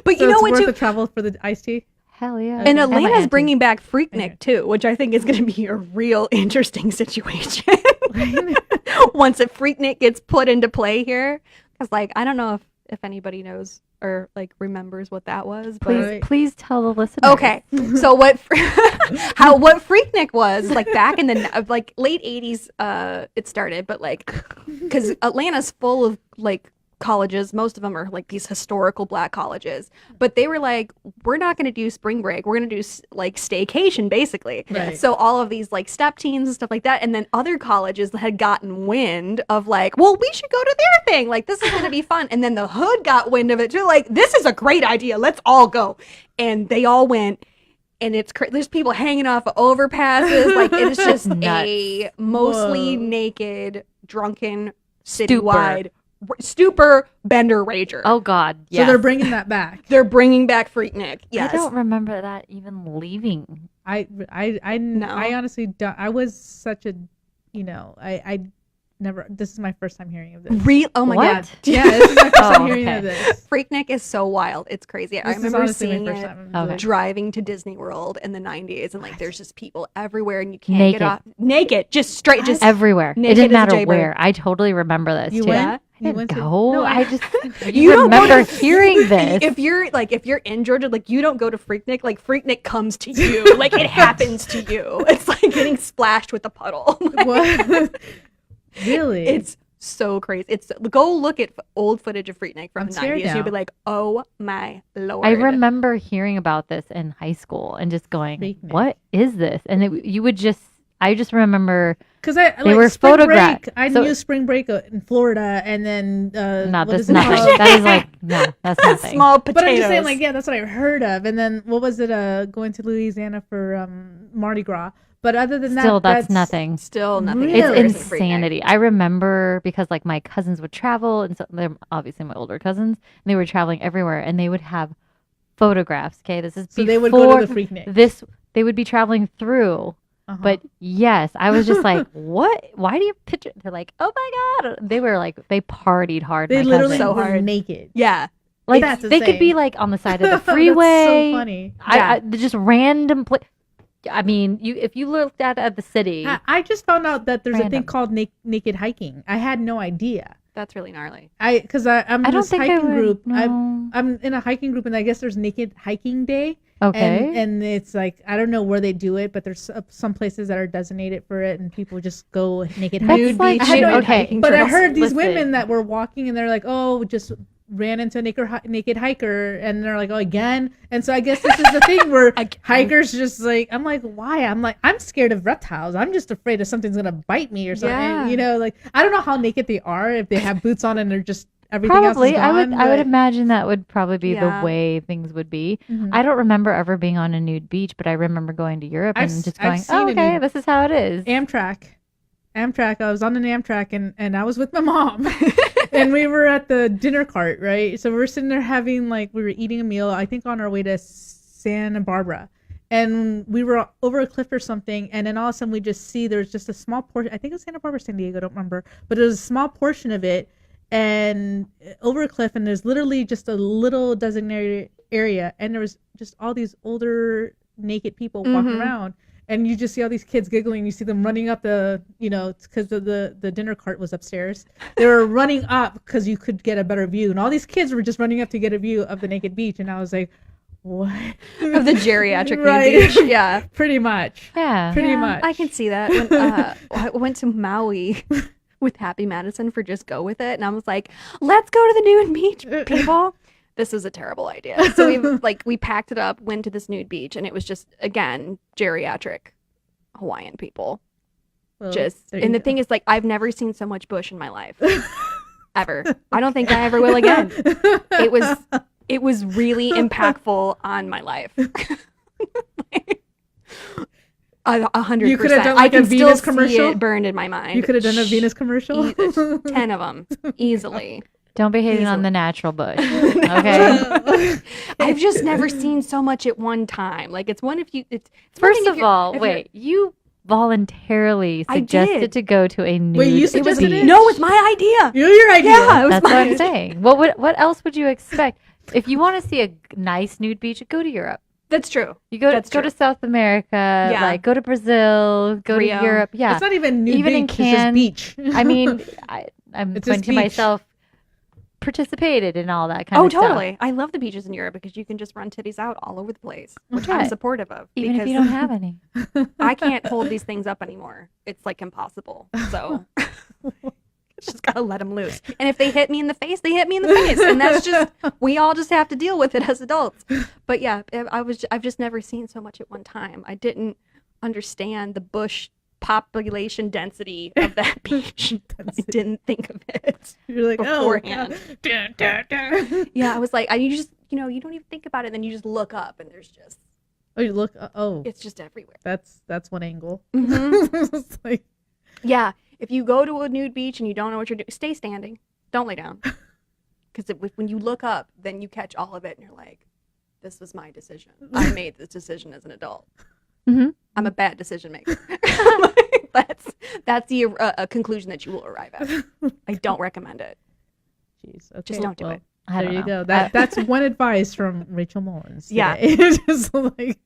But So you know it's what? worth the travel for the iced tea. Hell yeah. And my Atlanta's auntie. bringing back Freaknik too, which I think is going to be a real interesting situation once a Freaknik gets put into play here. Because, like, I don't know if anybody knows or like remembers what that was. But Please tell the listeners. okay, so what Freaknik was like back in the like late 80s, it started, but like because Atlanta's full of like colleges, most of them are like these historical Black colleges, but they were like, we're not going to do spring break, we're going to do like staycation basically. Right. So all of these like step teams and stuff like that, and then other colleges had gotten wind of like, well, we should go to their thing, like this is going to be fun, and then the hood got wind of it too, like this is a great idea, let's all go, and they all went. And it's there's people hanging off of overpasses, like it's just a mostly naked, drunken, citywide stupor bender rager. Oh God, So they're bringing that back. They're bringing back Freaknik. Yes. I don't remember that even leaving. I honestly don't. I was such a, I never. This is my first time hearing of this. Oh my What? God. Yeah, this is my first time hearing okay. of this. Freaknik is so wild. It's crazy. I This is remember honestly my seeing first it time. Okay. driving to Disney World in the 90s, and like there's just people everywhere, and you can't Naked. get off. Naked, just straight, just Everywhere. It naked didn't as a matter jaybird. where. I totally remember this You too. went? I didn't went to- go. No, I just You don't go remember to- hearing this. If you're in Georgia, like you don't go to Freaknik, like Freaknik comes to you, like it happens to you. It's like getting splashed with a puddle. What? Really? It's so crazy. It's go look at old footage of Freaknik from I'm the scared 90s. now. You'll be like, oh my Lord. I remember hearing about this in high school and just going, Freaknik. "What is this?" And I just remember Because They were spring photographed. break, I So- knew spring break in Florida, and then no, what that's is it nothing. called? That is like no, that's nothing. small potatoes. But I'm just saying, like, yeah, that's what I heard of. And then what was it? Going to Louisiana for Mardi Gras. But other than that, Still, that's nothing. Still nothing. Really? It's compared to Freaknik. insanity. I remember because like my cousins would travel, and so they're obviously my older cousins, and they were traveling everywhere, and they would have photographs. Okay, this is So they would go before to the Freaknik. this. They would be traveling through. Uh-huh. But yes, I was just like, what? Why do you picture? They're like, oh my God. They were like, they partied hard. they my literally cousins. So were hard. naked. Yeah. Like That's they could be insane. like on the side of the That's freeway. so funny. I just random. I mean, if you looked at the city, I just found out that there's a thing Random. called naked hiking. I had no idea. That's really gnarly. I'm I in don't this think I hiking would. group. No. I'm in a hiking group, and I guess there's naked hiking day. Okay. And it's like, I don't know where they do it, but there's some places that are designated for it, and people just go naked That's hiking. like I had no idea. okay. But I trails. heard these Listen. women that were walking, and they're like, oh, just ran into a naked hiker, and they're like, oh, again. And so I guess this is the thing where hikers just like, I'm like, why? I'm like, I'm scared of reptiles. I'm just afraid if something's gonna bite me or something. Yeah. You know, like, I don't know how naked they are, if they have boots on and they're just everything Probably, else is gone. I would imagine that would probably be Yeah. the way things would be. Mhm. I don't remember ever being on a nude beach, but I remember going to Europe I've and s- just I've going, seen oh, a okay, nude- this is how it is. Amtrak. I was on an Amtrak, and I was with my mom. And we were at the dinner cart, right? So we're sitting there we were eating a meal, I think on our way to Santa Barbara. And we were over a cliff or something, and then all of a sudden we just see there's just a small portion, I think it was Santa Barbara, San Diego, I don't remember, but it was a small portion of it, and over a cliff, and there's literally just a little designated area, and there was just all these older naked people walking around. And you just see all these kids giggling. You see them running up because the dinner cart was upstairs. They were running up because you could get a better view. And all these kids were just running up to get a view of the naked beach. And I was like, what? Of the geriatric Right. beach. Yeah. Pretty much. Yeah. Pretty Yeah, much. I can see that. When I went to Maui with Happy Madison for Just Go With It, and I was like, let's go to the nude beach, people. This is a terrible idea. So we packed it up, went to this nude beach, and it was just, again, geriatric Hawaiian people. Well, Just there and you the go. thing is, like, I've never seen so much bush in my life. Ever. I don't think I ever will again. It was really impactful on my life. 100%. You could have done, I like, a can Venus still commercial? see it burned in my mind. You could have done a Venus commercial. 10 of them easily. Don't be hating on Easily. the natural bush. Okay. I've just never seen so much at one time. Like it's one if you. It's First one thing of if all, you're- wait, you voluntarily I suggested did. to go to a nude Wait, you It was suggested it? no, it's my idea. You're your idea. Yeah, it was That's my what I'm saying. What else would you expect? If you want to see a nice nude beach, go to Europe. That's true. You go That's go true. to South America, like go to Brazil, go Rio. to Europe. Yeah. It's not even nude Even in beach, it's just Cannes, beach. I mean, I'm It's pointing just to beach. myself, participated in all that kind Oh, of stuff. totally. I love the beaches in Europe because you can just run titties out all over the place, which I'm Right. supportive of. Even if because you don't have any. I can't hold these things up anymore. It's like impossible. So just gotta let them loose. And if they hit me in the face, they hit me in the face, and that's just we all just have to deal with it as adults. But yeah, I've just never seen so much at one time. I didn't understand the bush population density of that beach. I didn't think of it You're like, beforehand. oh. Yeah, I was like, you just you don't even think about it, and then you just look up, and there's just Oh, you look. it's just everywhere. That's one angle. Mhm. It's like, Yeah, if you go to a nude beach and you don't know what you're doing, stay standing. Don't lay down. Because when you look up, then you catch all of it, and you're like, "This was my decision. I made this decision as an adult. Mhm. I'm a bad decision maker." That's the conclusion that you will arrive at. I don't recommend it. jeez. Okay, Just don't do well, it. I There don't you know. go. That's one advice from Rachel Mullins. Yeah. today. Just like,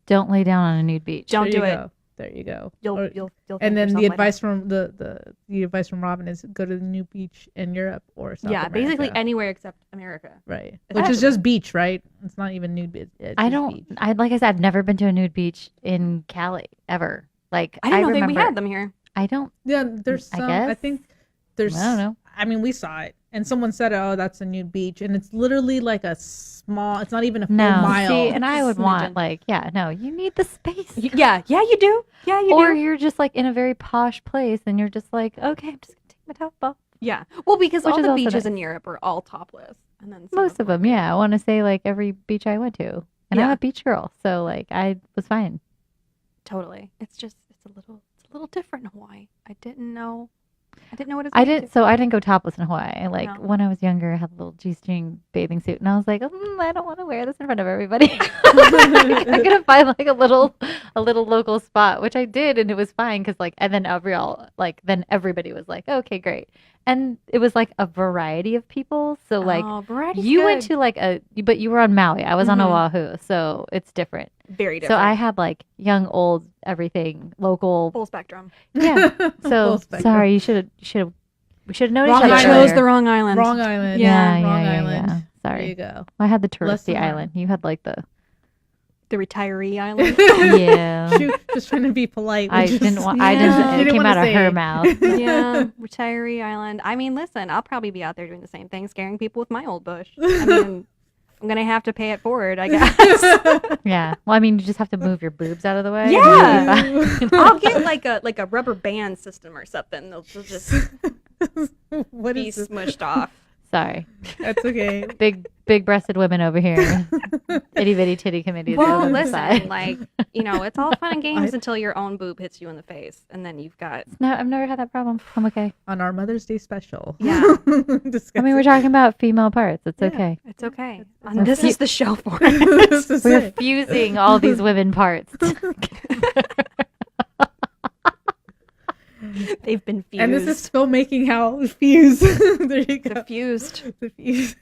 Don't lay down on a nude beach. Don't there do you it. go. There you go. You'll Or- thank and then yourself the later. advice from the advice from Robin is go to the new beach in Europe or South Yeah, America. basically anywhere except America. right, It which has is to be. just beach, right? It's not even nude beach. I don't. I like I said, I've never been to a nude beach in Cali ever. Like I didn't know remember, that we had them here. I don't. Yeah, there's I some. guess. I think there's. I don't know. I mean, we saw it, and someone said, "Oh, that's a nude beach," and it's literally like a small. It's not even a full No, mile. see, and I would want Smidgen. like, yeah, no, you need the space. Yeah, you do. Yeah, you Or do. you're just like in a very posh place, and you're just like, okay, I'm just gonna take my top off. Yeah. Well, because Which all is the also beaches nice. in Europe are all topless. And then some Most of them, yeah. I want to say like every beach I went to, and I'm Yeah. a beach girl, so like I was fine. Totally. It's a little different in Hawaii. I didn't know what it was. I didn't. So I didn't go topless in Hawaii. Like No. when I was younger, I had a little G-string bathing suit, and I was like, I don't want to wear this in front of everybody. I'm gonna find like a little local spot, which I did, and it was fine because like, and then then everybody was like, okay, great, and it was like a variety of people. So like, variety's you went good. to like but you were on Maui. I was on Mhm. Oahu, so it's different. Very different. So I had like young, old, everything, local. full spectrum. Yeah. So Full spectrum. sorry, we should have known Wrong each other. island. chose earlier. the wrong island. Wrong island. Yeah, wrong island. yeah. There you Sorry, go. I had the Lesson touristy learned. island. You had like the The retiree island. yeah. She was just trying to be polite. I which is- didn't want. Yeah. I didn't. She It came wanna out of say her it. mouth. Yeah, retiree island. I mean, listen, I'll probably be out there doing the same thing, scaring people with my old bush. I mean, I'm gonna have to pay it forward, I guess. Yeah. Well, I mean, you just have to move your boobs out of the way. Yeah. and you'll be fine. I'll get like a rubber band system or something. They'll just What be is this? smushed off. Sorry. That's okay. Big breasted women over here. Itty bitty titty committees. Well, over the listen, side. like, it's all fun and games until your own boob hits you in the face, and then you've got No, I've never had that problem. I'm okay. On our Mother's Day special. Yeah. I mean, we're talking about female parts. It's Yeah. okay. it's okay. It's And this okay. is the show for it. This is We're it. fusing all these women parts. They've been fused. And this is filmmaking how Fuse. There you go. Diffused. The Fuse.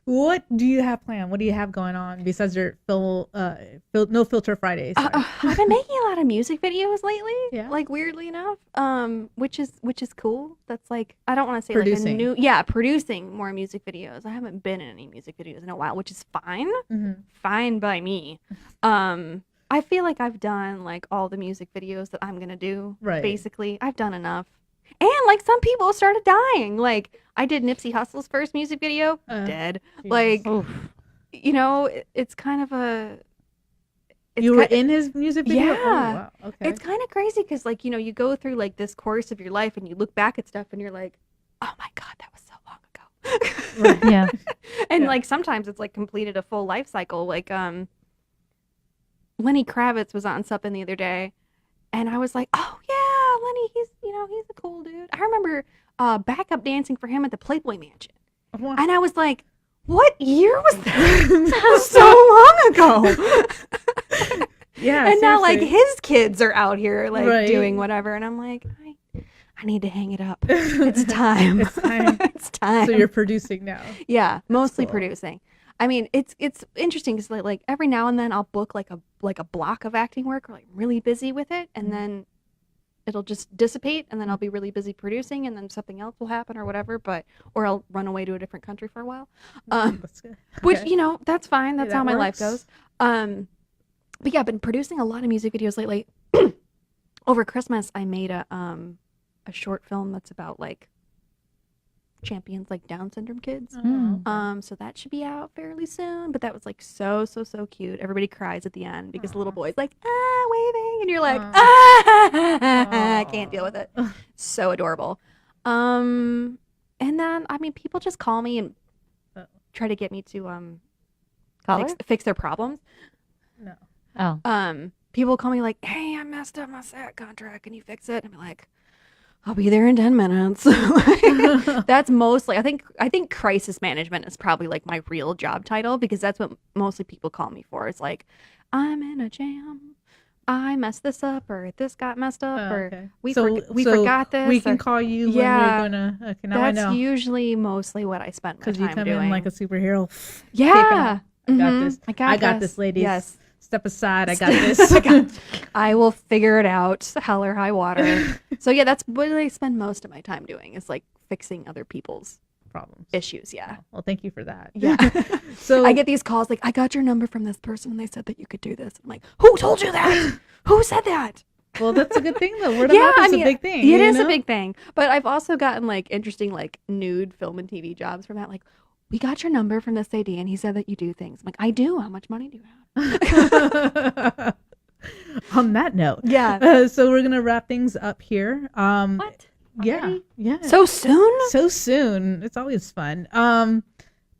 What do you have planned? What do you have going on besides your No Filter Fridays? I've been making a lot of music videos lately. Yeah. Like weirdly enough, which is cool. That's like I don't want to say Producing. like a new producing more music videos. I haven't been in any music videos in a while, which is fine. Mhm. Fine by me. I feel like I've done like all the music videos that I'm gonna do. Right. Basically, I've done enough. And like some people started dying. Like I did Nipsey Hussle's first music video, dead. Jesus. Like Oof. it's kind of a. It's You were ki- in his music video? Yeah. Oh, wow. Okay. It's kind of crazy because like you go through like this course of your life and you look back at stuff and you're like, oh my god, that was so long ago. Yeah. And Yeah. like sometimes it's like completed a full life cycle. Like Lenny Kravitz was on something the other day, and I was like, oh yeah, Lenny, he's a cool dude. I remember backup dancing for him at the Playboy Mansion, and I was like, what year was that? That was so long ago. Yeah, and now seriously. like his kids are out here like Right. doing whatever, and I'm like, I need to hang it up. It's time. It's time. It's time. So you're producing now. Yeah, mostly cool. producing. I mean, it's interesting because like every now and then I'll book like a block of acting work, or like really busy with it, and then it'll just dissipate, and then I'll be really busy producing, and then something else will happen or whatever. Or I'll run away to a different country for a while. That's good. Which Okay. that's fine. That's that how my life works. goes. But yeah, I've been producing a lot of music videos lately. Over Christmas, I made a short film that's about like champions, like Down syndrome kids. Oh. So that should be out fairly soon. But that was like so cute. Everybody cries at the end because the little boy's like waving, and you're like I can't deal with it. So adorable. And then I mean, people just call me and try to get me to Caller? fix their problems. No. Oh. People call me like, hey, I messed up my SAT contract, can you fix it? And I'm like, I'll be there in 10 minutes. That's mostly, I think crisis management is probably like my real job title, because that's what mostly people call me for. It's like, I'm in a jam, I messed this up, or this got messed up, Oh, or okay. we So forgot this. We can or- call you Yeah. when we're gonna. Okay, now I That's know. usually mostly what I spend my Because time you come doing. in like a superhero. yeah. I got Mhm. this. I got this, ladies. Yes. Step aside. I got this. I will figure it out, hell or high water. So yeah, that's what I spend most of my time doing, is like fixing other people's Problems. issues. Yeah. Well, thank you for that. Yeah. So I get these calls like, I got your number from this person and they said that you could do this. I'm like, who told you that? Who said that? Well, that's a good thing though. Word of mouth is a big thing. It is know? a big thing. But I've also gotten like interesting like nude film and TV jobs from that. Like, we got your number from this AD and he said that you do things. I'm like, I do. How much money do you have? On that note, Yeah. so we're gonna wrap things up here. What? Yeah, Already? yeah. So soon? So soon. It's always fun.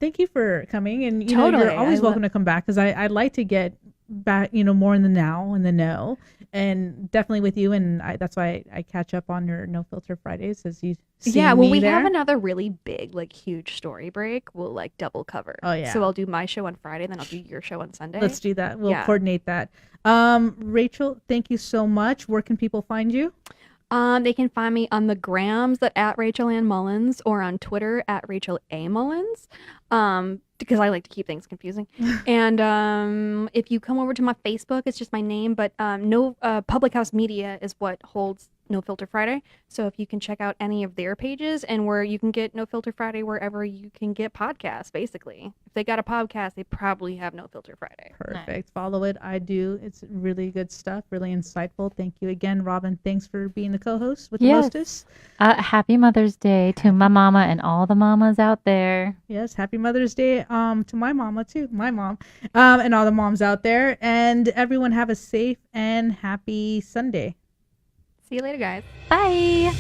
Thank you for coming, and you know Totally. you're always I welcome to come back, because I like to get back, you know, more in the now and the know, and definitely with you, and that's why I catch up on your No Filter Fridays, as you see Yeah, when me we there. have another really big, like huge story break, we'll like double cover. Oh, yeah. So I'll do my show on Friday, then I'll do your show on Sunday. Let's do that. We'll Yeah. coordinate that. Rachel, thank you so much. Where can people find you? They can find me on the grams at Rachel Ann Mullins, or on Twitter at Rachel A. Mullins, because I like to keep things confusing. And if you come over to my Facebook, it's just my name, but Public House Media is what holds No Filter Friday. So if you can check out any of their pages, and where you can get No Filter Friday wherever you can get podcasts, basically. If they got a podcast, they probably have No Filter Friday. Perfect. Follow it. I do. It's really good stuff. Really insightful. Thank you again, Robin. Thanks for being the co-host with the Yes. hostess. Happy Mother's Day to my mama and all the mamas out there. Yes. Happy Mother's Day to my mama too. My mom. And all the moms out there. And everyone have a safe and happy Sunday. See you later, guys. Bye.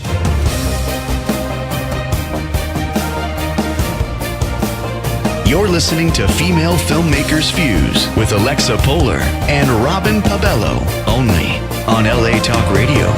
You're listening to Female Filmmakers Fuse with Alexa Polar and Robin Pabello, only on LA Talk Radio.